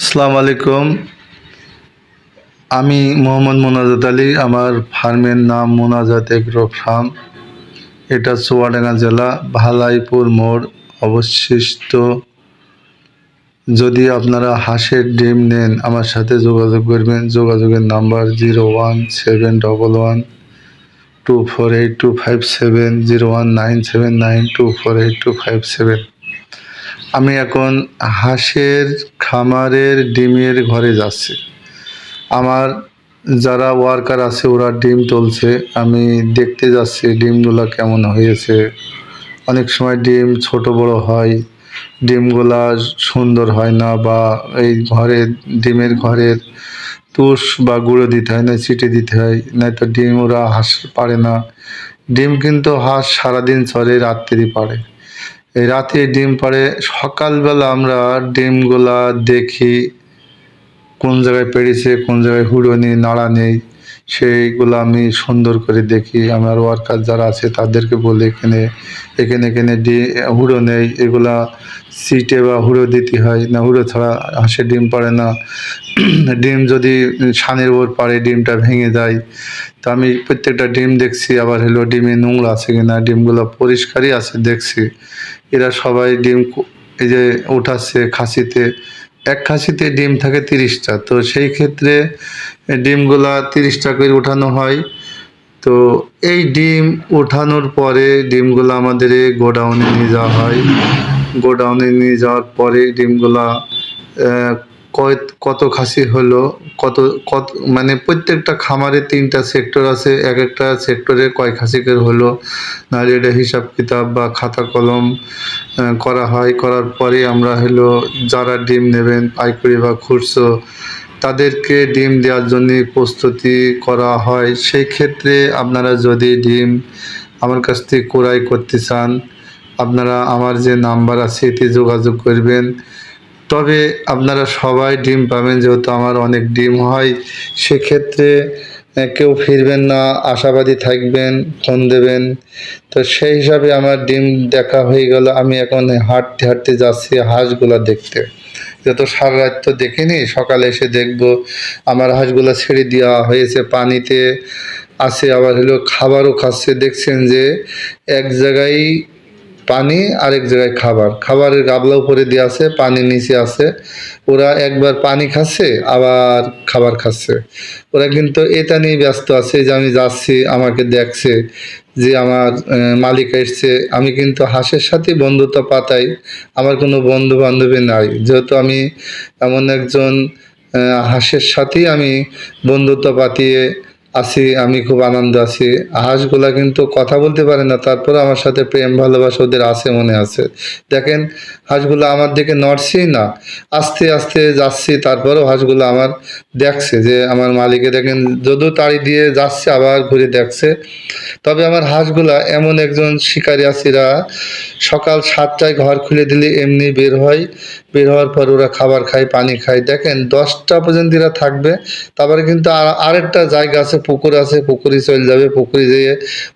আসসালামু আলাইকুম। আমি মোহাম্মদ মোনাজাত আলী। আমার ফার্মের নাম মোনাজাত এগ্রো ফার্ম। এটা চুয়াডাঙ্গা জেলা ভালাইপুর মোড় অবশিষ্ট। যদি আপনারা হাঁসের ডিম নেন আমার সাথে যোগাযোগ করবেন। যোগাযোগের নাম্বার 01711248257 01979248257। আমি এখন হাঁসের খামারের ডিমের ঘরে যাচ্ছি। আমার যারা ওয়ার্কার আছে ওরা ডিম তুলছে, আমি দেখতে যাচ্ছি ডিমগুলা কেমন হয়েছে। অনেক সময় ডিম ছোট বড় হয়, ডিমগুলা সুন্দর হয় না, বা এই ডিমের ঘরের তুষ বা গুঁড়ো দিতে হয়, না চিটে দিতে হয়, নয়তো ডিম ওরা হাঁস পারে না। ডিম কিন্তু হাঁস সারাদিন চড়ে, রাত্রি পারে। এই রাতে ডিম পাড়ে, সকালবেলা আমরা ডিমগুলা দেখি কোন জায়গায় পেড়েছে, কোন জায়গায় হুড়ো নেই, নাড়া নেই, সেইগুলো আমি সুন্দর করে দেখি। আমার ওয়ার্কার যারা আছে তাদেরকে বলে এখানে হুড়ো নেই, এগুলা সিটে বা হুড়ো দিতে হয়, না হুড়ো ছাড়া হাঁসে ডিম পাড়ে না। ডিম যদি ছানের ওপর পাড়ে ডিমটা ভেঙে যায়। তো আমি প্রত্যেকটা ডিম দেখছি, আবার ডিমে নোংরা আছে কিনা, ডিমগুলো পরিষ্কারই আছে দেখছি। এরা সবাই ডিম এই যে উঠাচ্ছে খাসিতে, এক খাসিতে ডিম থাকে 30টা। তো সেই ক্ষেত্রে ডিমগুলা 30টা করে উঠানো হয়। তো এই ডিম ওঠানোর পরে ডিমগুলো আমাদের গোডাউনে নিয়ে যাওয়া হয়। গোডাউনে নিয়ে যাওয়ার পরে ডিমগুলা কত খাসি হলো, কত কত মানে প্রত্যেকটা খামারে 3টা সেক্টর আছে, এক একটা সেক্টরে কয় খাসি করে হলো, নাহলে এটা হিসাব কিতাব বা খাতা কলম করা হয়। করার পরে আমরা যারা ডিম নেবেন পাইকারি বা খুচরো, তাদেরকে ডিম দেওয়ার জন্য প্রস্তুতি করা হয়। সেই ক্ষেত্রে আপনারা যদি ডিম আমার কাছ থেকে ক্রয় করতে চান, আপনারা আমার যে নাম্বার আছে এতে যোগাযোগ করবেন। তবে আপনারা সবাই ডিম পাবেন, যেহেতু আমার অনেক ডিম হয়। সেক্ষেত্রে কেউ ফিরবেন না, আশাবাদী থাকবেন, ফোন দেবেন। তো সেই হিসাবে আমার ডিম দেখা হয়ে গেল। আমি এখন হাঁটতে হাঁটতে যাচ্ছি হাঁসগুলা দেখতে। যত সারা রাত তো দেখিনি, সকালে এসে দেখব। আমার হাঁসগুলা ছেড়ে দেওয়া হয়েছে, পানিতে আছে, আবার খাবারও খাচ্ছে। দেখছেন যে এক জায়গায় পানি, আরেক জায়গায় খাবারের গাবলা উপরে দিয়ে আছে, পানি নিচে আছে। ওরা একবার পানি খাচ্ছে, আবার খাবার খাচ্ছে। ওরা কিন্তু এটা নিয়ে ব্যস্ত আছে যে আমি যাচ্ছি, আমাকে দেখছে যে আমার মালিক এসছে। আমি কিন্তু হাঁসের সাথে বন্ধুত্ব পাতাই, আমার কোনো বন্ধু বান্ধবী নাই। যেহেতু আমি এমন একজন হাঁসের সাথেই আমি বন্ধুত্ব পাতিয়ে আছি, আমি খুব আনন্দ আছি। হাঁসগুলা কিন্তু কথা বলতে পারে না, তারপরে আমার সাথে প্রেম ভালোবাসা ওদের আছে, মনে আছে। দেখেন হাঁসগুলো আমার দিকে নড়ছেই না, আস্তে আস্তে যাচ্ছি, তারপরেও হাঁসগুলো আমার দেখছে যে আমার মালিকে, দেখেন যদিও তাড়ি দিয়ে যাচ্ছে আবার ঘুরে দেখছে। তবে আমার হাঁসগুলা এমন একজন শিকারী আছিরা, সকাল 7টায় ঘর খুলে দিলে এমনি বের হয়। বের হওয়ার পর ওরা খাবার খায়, পানি খায়। দেখেন 10টা পর্যন্ত এরা থাকবে, তারপরে কিন্তু আরেকটা জায়গা আছে, পুকুর আছে, পুকুরে চলে যাবে, পুকুরে যেয়ে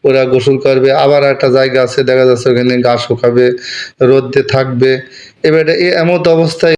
ওরা গোসল করবে। আবার একটা জায়গা আছে, দেখা যাচ্ছে ওখানে ঘাস শুকাবে, রোদে থাকবে। এবারে এমন অবস্থায়